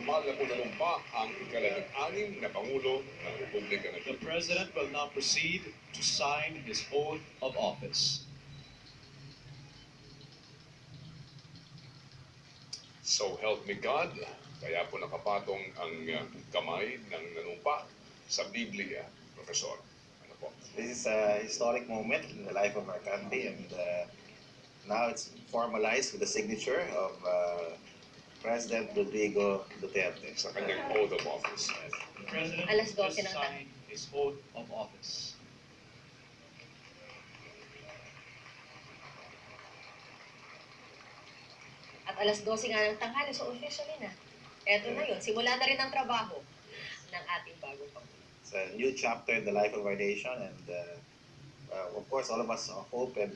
formal na punanumpa ang ika-16 na Pangulo ng Republika ng The President will now proceed to sign his oath of office. So help me God, kaya po nakapatong ang kamay ng nanumpa sa Biblia, Professor. Ano po? This is a historic moment in the life of our country, and now it's formalized with the signature of President Rodrigo Duterte. Sa kanyang oath of office. The President Alas 12 just ng signed his oath of office. At alas 12 nga ng tanghali, so officially na. Eto na yun, simula na rin ang trabaho ng ating bagong Pangulo. It's a new chapter in the life of our nation, and of course, all of us hope and